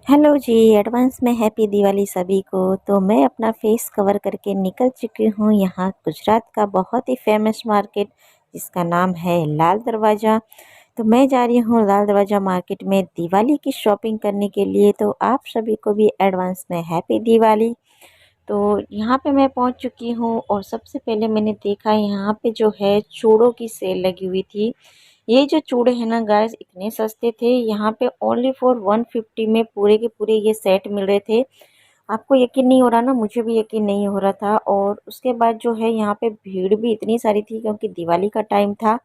Hello जी, advance में happy Diwali सभी को। तो मैं अपना फेस कवर करके निकल चुकी हूँ यहाँ गुजरात का बहुत ही फेमस मार्केट जिसका नाम है लाल दरवाज़ा। तो मैं जा रही हूँ लाल दरवाज़ा मार्केट में दिवाली की शॉपिंग करने के लिए। तो आप सभी को भी एडवांस में हैप्पी दिवाली। तो यहाँ पे मैं पहुँच चुकी हूँ और सबसे पहले मैंने देखा यहाँ पे जो है चूड़ों की सेल लगी हुई थी। ये जो चूड़े हैं ना गाइस इतने सस्ते थे, यहाँ पे ओनली फॉर 150 में पूरे के पूरे ये सेट मिल रहे थे। आपको यकीन नहीं हो रहा ना, मुझे भी यकीन नहीं हो रहा था। और उसके बाद जो है यहाँ पे भीड़ भी इतनी सारी थी क्योंकि दिवाली का टाइम था,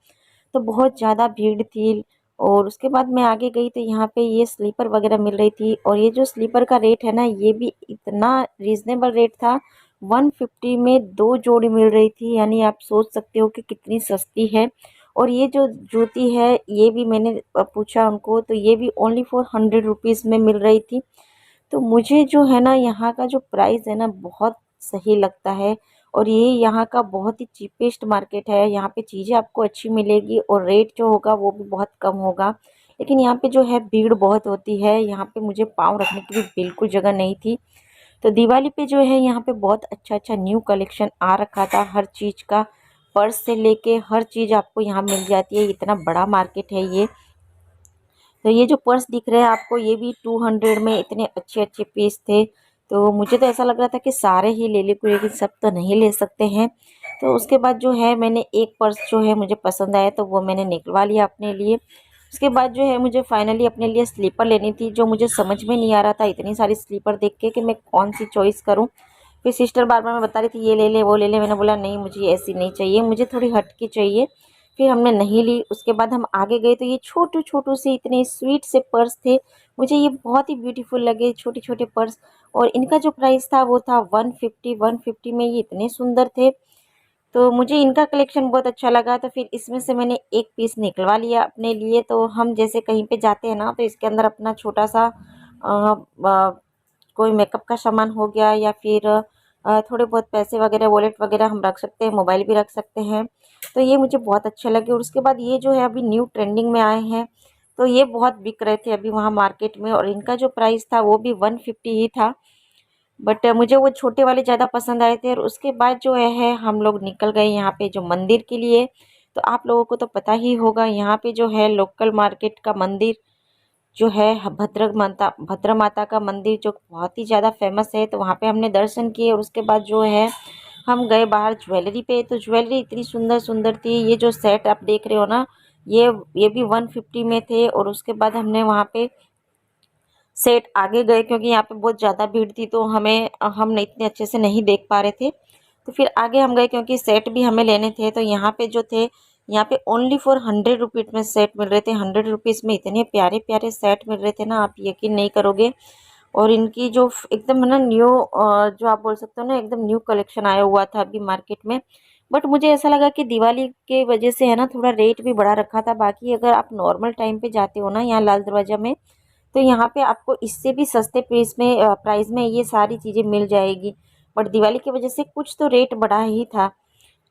तो बहुत ज़्यादा भीड़ थी। और उसके बाद मैं आगे गई तो यहाँ पे ये स्लीपर वगैरह मिल रही थी, और ये जो स्लीपर का रेट है ना ये भी इतना रीज़नेबल रेट था। 150 में 2 जोड़ी मिल रही थी, यानी आप सोच सकते हो कि कितनी सस्ती है। और ये जो जूती है ये भी मैंने पूछा उनको, तो ये भी ओनली फॉर 100 रुपीज़ में मिल रही थी। तो मुझे जो है ना यहाँ का जो प्राइस है ना बहुत सही लगता है। और ये यहाँ का बहुत ही चीपेस्ट मार्केट है, यहाँ पे चीज़ें आपको अच्छी मिलेगी और रेट जो होगा वो भी बहुत कम होगा। लेकिन यहाँ पे जो है भीड़ बहुत होती है, यहाँ पे मुझे पाँव रखने की भी बिल्कुल जगह नहीं थी। तो दिवाली पे जो है यहाँ पे बहुत अच्छा अच्छा न्यू कलेक्शन आ रखा था हर चीज़ का। पर्स से लेके हर चीज़ आपको यहाँ मिल जाती है, इतना बड़ा मार्केट है ये। तो ये जो पर्स दिख रहे हैं आपको ये भी 200 में इतने अच्छे अच्छे पीस थे। तो मुझे तो ऐसा लग रहा था कि सारे ही ले ले, लेकिन सब तो नहीं ले सकते हैं। तो उसके बाद जो है मैंने एक पर्स जो है मुझे पसंद आया तो वो मैंने निकलवा लिया अपने लिए। उसके बाद जो है मुझे फाइनली अपने लिए स्लीपर लेनी थी, जो मुझे समझ में नहीं आ रहा था इतनी सारी स्लीपर देख के कि मैं कौन सी चॉइस करूं। फिर सिस्टर बार बार मैं बता रही थी ये ले ले वो ले ले, मैंने बोला नहीं मुझे ऐसी नहीं चाहिए, मुझे थोड़ी हटके चाहिए। फिर हमने नहीं ली। उसके बाद हम आगे गए तो ये छोटू छोटू से इतने स्वीट से पर्स थे, मुझे ये बहुत ही ब्यूटीफुल लगे छोटे छोटे पर्स। और इनका जो प्राइस था वो था 150 में, ये इतने सुंदर थे। तो मुझे इनका कलेक्शन बहुत अच्छा लगा, तो फिर इसमें से मैंने एक पीस निकलवा लिया अपने लिए। तो हम जैसे कहीं पे जाते हैं ना तो इसके अंदर अपना छोटा सा कोई मेकअप का सामान हो गया या फिर थोड़े बहुत पैसे वगैरह वॉलेट वगैरह हम रख सकते हैं, मोबाइल भी रख सकते हैं। तो ये मुझे बहुत अच्छे लगे। और उसके बाद ये जो है अभी न्यू ट्रेंडिंग में आए हैं, तो ये बहुत बिक रहे थे अभी वहाँ मार्केट में, और इनका जो प्राइस था वो भी 150 ही था। बट मुझे वो छोटे वाले ज़्यादा पसंद आए थे। और उसके बाद जो है हम लोग निकल गए यहाँ पे जो मंदिर के लिए। तो आप लोगों को तो पता ही होगा यहाँ पे जो है लोकल मार्केट का मंदिर जो है भद्र माता का मंदिर जो बहुत ही ज़्यादा फेमस है, तो वहाँ पे हमने दर्शन किए। और उसके बाद जो है हम गए बाहर ज्वेलरी पे। तो ज्वेलरी इतनी सुंदर सुंदर थी, ये जो सेट आप देख रहे हो ना ये भी 150 में थे। और उसके बाद हमने वहाँ पे सेट आगे गए क्योंकि यहाँ पे बहुत ज़्यादा भीड़ थी, तो हम इतने अच्छे से नहीं देख पा रहे थे। तो फिर आगे हम गए क्योंकि सेट भी हमें लेने थे। तो यहाँ पे जो थे यहाँ पे ओनली फॉर 100 रुपीज़ में सेट मिल रहे थे। 100 रुपीज़ में इतने प्यारे प्यारे सेट मिल रहे थे ना, आप यकीन नहीं करोगे। और इनकी जो एकदम है ना न्यू जो आप बोल सकते हो ना एकदम न्यू कलेक्शन आया हुआ था अभी मार्केट में। बट मुझे ऐसा लगा कि दिवाली के वजह से है ना थोड़ा रेट भी बढ़ा रखा था। बाकी अगर आप नॉर्मल टाइम पे जाते हो ना यहाँ लाल दरवाजा में, तो यहाँ पे आपको इससे भी सस्ते प्राइस में ये सारी चीज़ें मिल जाएगी। बट दिवाली की वजह से कुछ तो रेट बढ़ा ही था।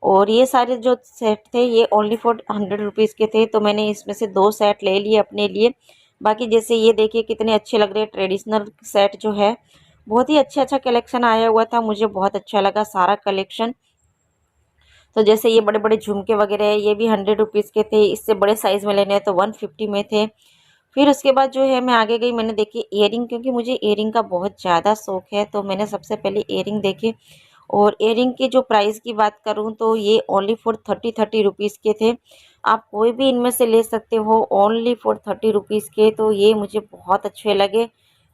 और ये सारे जो सेट थे ये ओनली फॉर 100 रुपीज़ के थे, तो मैंने इसमें से 2 सेट ले लिए अपने लिए। बाकी जैसे ये देखिए कितने अच्छे लग रहे हैं, ट्रेडिशनल सेट जो है बहुत ही अच्छा अच्छा कलेक्शन आया हुआ था, मुझे बहुत अच्छा लगा सारा कलेक्शन। तो जैसे ये बड़े बड़े झुमके वगैरह है ये भी 100 रुपीज़ के थे, इससे बड़े साइज़ में लेने हैं तो 150 में थे। फिर उसके बाद जो है मैं आगे गई, मैंने देखी इयरिंग, क्योंकि मुझे इयरिंग का बहुत ज़्यादा शौक है। तो मैंने सबसे पहले इयरिंग देखे। और इयरिंग के जो प्राइस की बात करूं तो ये ओनली फॉर 30 रुपीज़ के थे। आप कोई भी इनमें से ले सकते हो ओनली फॉर 30 रुपीज़ के, तो ये मुझे बहुत अच्छे लगे।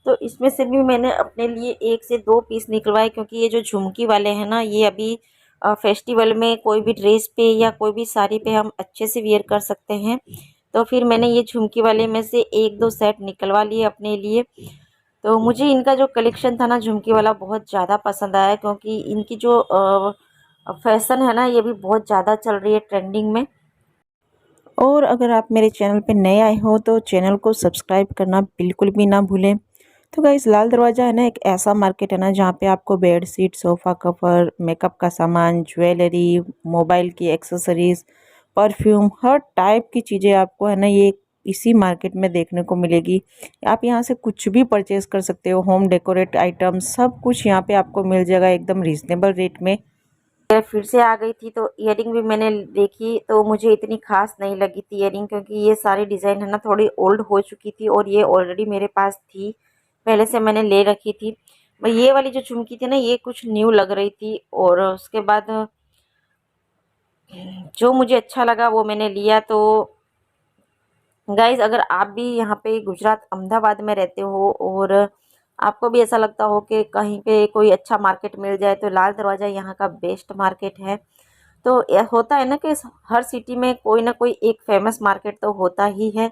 तो इसमें से भी मैंने अपने लिए 1 से 2 पीस निकलवाए, क्योंकि ये जो झुमकी वाले हैं ना ये अभी फेस्टिवल में कोई भी ड्रेस पे या कोई भी साड़ी पे हम अच्छे से वियर कर सकते हैं। तो फिर मैंने ये झुमकी वाले में से 1-2 सेट निकलवा लिए अपने लिए। तो मुझे इनका जो कलेक्शन था ना झुमकी वाला बहुत ज़्यादा पसंद आया, क्योंकि इनकी जो फैशन है ना ये भी बहुत ज़्यादा चल रही है ट्रेंडिंग में। और अगर आप मेरे चैनल पे नए आए हो तो चैनल को सब्सक्राइब करना बिल्कुल भी ना भूलें। तो गाइस लाल दरवाज़ा है ना एक ऐसा मार्केट है ना जहाँ पे आपको bed sheet, sofa cover, makeup का सामान, ज्वेलरी, मोबाइल की एक्सेसरीज़, परफ्यूम, हर टाइप की चीज़ें आपको है ना ये इसी मार्केट में देखने को मिलेगी। आप यहाँ से कुछ भी परचेज़ कर सकते हो, होम डेकोरेट आइटम सब कुछ यहाँ पे आपको मिल जाएगा एकदम रीज़नेबल रेट में। फिर से आ गई थी तो ईयरिंग भी मैंने देखी तो मुझे इतनी खास नहीं लगी थी ईयरिंग, क्योंकि ये सारी डिज़ाइन है ना थोड़ी ओल्ड हो चुकी थी और ये ऑलरेडी मेरे पास थी, पहले से मैंने ले रखी थी। ये वाली जो झुमकी थी ना ये कुछ न्यू लग रही थी, और उसके बाद जो मुझे अच्छा लगा वो मैंने लिया। तो गाइज अगर आप भी यहाँ पे गुजरात अहमदाबाद में रहते हो और आपको भी ऐसा लगता हो कि कहीं पे कोई अच्छा मार्केट मिल जाए, तो लाल दरवाज़ा यहाँ का बेस्ट मार्केट है। तो होता है ना कि हर सिटी में कोई ना कोई एक फेमस मार्केट तो होता ही है।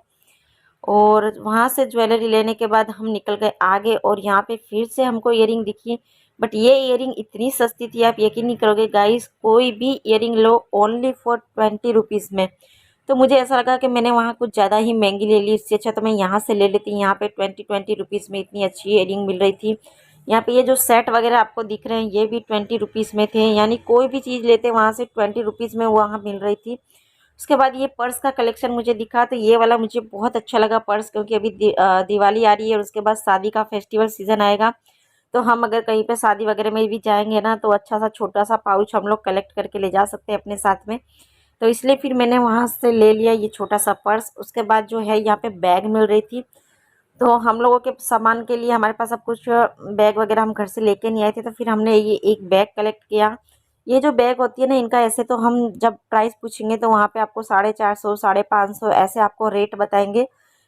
और वहाँ से ज्वेलरी लेने के बाद हम निकल गए आगे, और यहाँ पे फिर से हमको ईयरिंग दिखी, बट ये ईयरिंग इतनी सस्ती थी आप यकीन नहीं करोगे गाइस। कोई भी ईयरिंग लो ओनली फॉर 20 रुपीज़ में। तो मुझे ऐसा लगा कि मैंने वहाँ कुछ ज़्यादा ही महंगी ले ली, इससे अच्छा तो मैं यहाँ से ले लेती। यहाँ पे 20 रुपीज़ में इतनी अच्छी ईयरिंग मिल रही थी। यहाँ पे ये जो सेट वगैरह आपको दिख रहे हैं ये भी 20 रुपीज़ में थे, यानी कोई भी चीज़ लेते वहाँ से 20 रुपीज़ में वहाँ मिल रही थी। उसके बाद ये पर्स का कलेक्शन मुझे दिखा, तो ये वाला मुझे बहुत अच्छा लगा पर्स, क्योंकि अभी दिवाली आ रही है और उसके बाद शादी का फेस्टिवल सीज़न आएगा। तो हम अगर कहीं पे शादी वगैरह में भी जाएंगे ना, तो अच्छा सा छोटा सा पाउच हम लोग कलेक्ट करके ले जा सकते हैं अपने साथ में। तो इसलिए फिर मैंने वहाँ से ले लिया ये छोटा सा पर्स। उसके बाद जो है यहाँ पे बैग मिल रही थी, तो हम लोगों के सामान के लिए हमारे पास अब कुछ बैग वगैरह हम घर से लेके नहीं आए थे, तो फिर हमने ये एक बैग कलेक्ट किया। ये जो बैग होती है ना इनका ऐसे तो हम जब प्राइस पूछेंगे तो वहाँ पे आपको 450 550 ऐसे आपको रेट बताएंगे,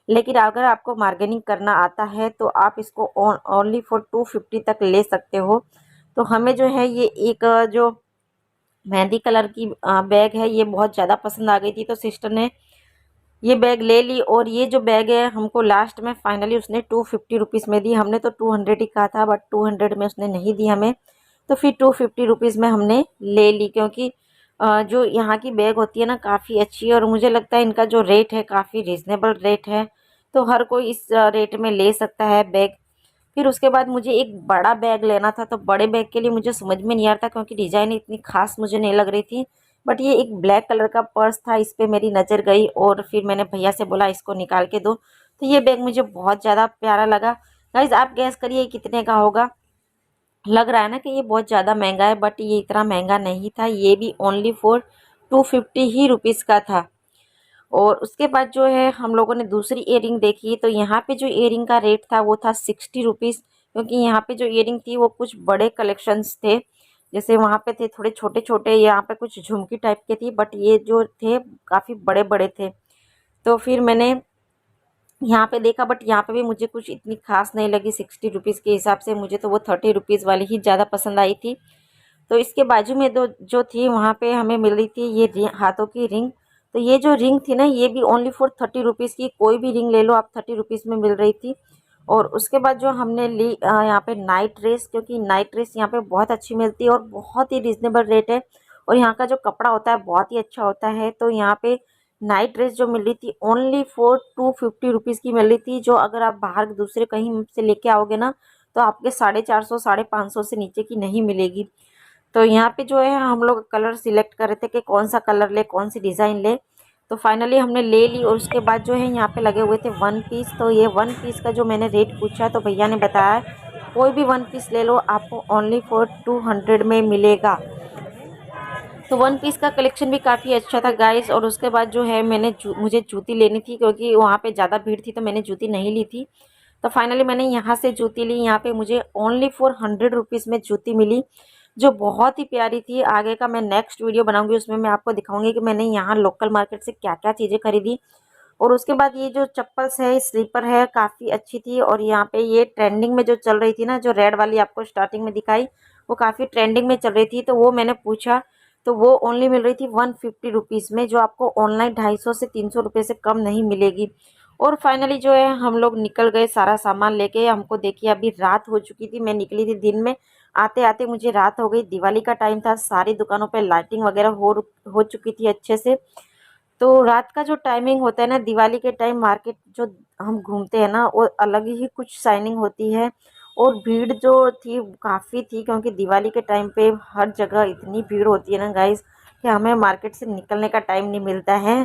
लेकिन अगर आपको मार्गेनिंग करना आता है तो आप इसको ओनली फॉर 250 तक ले सकते हो। तो हमें जो है ये एक जो मेहंदी कलर की बैग है ये बहुत ज़्यादा पसंद आ गई थी, तो सिस्टर ने ये बैग ले ली। और ये जो बैग है हमको लास्ट में फाइनली उसने 250 रुपीज़ में दी। हमने तो 200 ही कहा था, बट 200 में उसने नहीं दी हमें, तो फिर 250 रुपीज़ में हमने ले ली। क्योंकि जो यहाँ की बैग होती है ना काफ़ी अच्छी है, और मुझे लगता है इनका जो रेट है काफ़ी रिजनेबल रेट है, तो हर कोई इस रेट में ले सकता है बैग। फिर उसके बाद मुझे एक बड़ा बैग लेना था, तो बड़े बैग के लिए मुझे समझ में नहीं आ रहा था, क्योंकि डिज़ाइन इतनी खास मुझे नहीं लग रही थी। बट ये एक ब्लैक कलर का पर्स था, इस पे मेरी नज़र गई और फिर मैंने भैया से बोला इसको निकाल के दो। तो ये बैग मुझे बहुत ज़्यादा प्यारा लगा। गाइज आप गैस करिए कितने का होगा। लग रहा है ना कि ये बहुत ज़्यादा महंगा है, बट ये इतना महंगा नहीं था, ये भी ओनली फॉर 250 ही रुपीज़ का था। और उसके बाद जो है हम लोगों ने दूसरी ईयरिंग देखी, तो यहाँ पे जो ईयरिंग का रेट था वो था 60 रुपीज़, क्योंकि यहाँ पे जो ईयरिंग थी वो कुछ बड़े कलेक्शंस थे। जैसे वहाँ पे थे थोड़े छोटे छोटे, यहाँ पे कुछ झुमकी टाइप के थी, बट ये जो थे काफ़ी बड़े बड़े थे। तो फिर मैंने यहाँ पे देखा, बट यहाँ पे भी मुझे कुछ इतनी खास नहीं लगी 60 रुपीज़ के हिसाब से। मुझे तो वो 30 रुपीज़ वाली ही ज़्यादा पसंद आई थी। तो इसके बाजू में दो जो थी वहाँ पे हमें मिल रही थी ये हाथों की रिंग। तो ये जो रिंग थी ना ये भी ओनली फॉर 30 रुपीज़ की, कोई भी रिंग ले लो आप 30 रुपीज़ में मिल रही थी। और उसके बाद जो हमने ली यहाँ पे नाइट ड्रेस, क्योंकि नाइट ड्रेस यहाँ पे बहुत अच्छी मिलती है और बहुत ही रिजनेबल रेट है, और यहाँ का जो कपड़ा होता है बहुत ही अच्छा होता है। तो यहाँ पे नाइट ड्रेस जो मिल रही थी ओनली फॉर 250 रुपीज़ की मिल रही थी, जो अगर आप बाहर दूसरे कहीं से लेके आओगे ना तो आपके 450 550 से नीचे की नहीं मिलेगी। तो यहाँ पे जो है हम लोग कलर सिलेक्ट कर रहे थे कि कौन सा कलर ले, कौन सी डिज़ाइन ले। तो फाइनली हमने ले ली, और उसके बाद जो है यहाँ पे लगे हुए थे वन पीस। तो ये वन पीस का जो मैंने रेट पूछा तो भैया ने बताया कोई भी वन पीस ले लो आपको ओनली फॉर 200 में मिलेगा। तो वन पीस का कलेक्शन भी काफ़ी अच्छा था गाइस। और उसके बाद जो है मुझे जूती लेनी थी, क्योंकि वहाँ पे ज़्यादा भीड़ थी तो मैंने जूती नहीं ली थी। तो फाइनली मैंने यहाँ से जूती ली। यहाँ पे मुझे ओनली फॉर 100 रुपीज़ में जूती मिली, जो बहुत ही प्यारी थी। आगे का मैं नेक्स्ट वीडियो बनाऊंगी, उसमें मैं आपको दिखाऊंगी कि मैंने यहाँ लोकल मार्केट से क्या क्या चीज़ें खरीदी। और उसके बाद ये जो चप्पल्स है स्लीपर है काफ़ी अच्छी थी। और यहाँ पे ये ट्रेंडिंग में जो चल रही थी ना, जो रेड वाली आपको स्टार्टिंग में दिखाई, वो काफ़ी ट्रेंडिंग में चल रही थी, तो वो मैंने पूछा। तो वो ओनली मिल रही थी 150 रुपीज़ में, जो आपको ऑनलाइन 250 से 300 रुपये से कम नहीं मिलेगी। और फाइनली जो है हम लोग निकल गए सारा सामान लेके। हमको देखिए अभी रात हो चुकी थी, मैं निकली थी दिन में, आते आते मुझे रात हो गई। दिवाली का टाइम था, सारी दुकानों पे लाइटिंग वगैरह हो चुकी थी अच्छे से। तो रात का जो टाइमिंग होता है ना दिवाली के टाइम, मार्केट जो हम घूमते हैं ना वो अलग ही कुछ शाइनिंग होती है। और भीड़ जो थी काफ़ी थी, क्योंकि दिवाली के टाइम पे हर जगह इतनी भीड़ होती है ना गाइस कि हमें मार्केट से निकलने का टाइम नहीं मिलता है।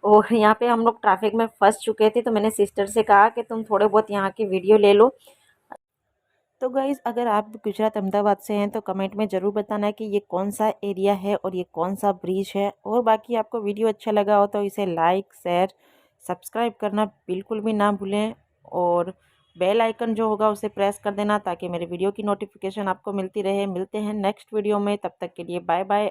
और यहाँ पे हम लोग ट्रैफिक में फंस चुके थे, तो मैंने सिस्टर से कहा कि तुम थोड़े बहुत यहाँ की वीडियो ले लो। तो गाइज़ अगर आप गुजरात अहमदाबाद से हैं तो कमेंट में ज़रूर बताना कि ये कौन सा एरिया है और ये कौन सा ब्रिज है। और बाकी आपको वीडियो अच्छा लगा हो तो इसे लाइक शेयर सब्सक्राइब करना बिल्कुल भी ना भूलें। और बेल आइकन जो होगा उसे प्रेस कर देना ताकि मेरे वीडियो की नोटिफिकेशन आपको मिलती रहे। मिलते हैं नेक्स्ट वीडियो में, तब तक के लिए बाय बाय।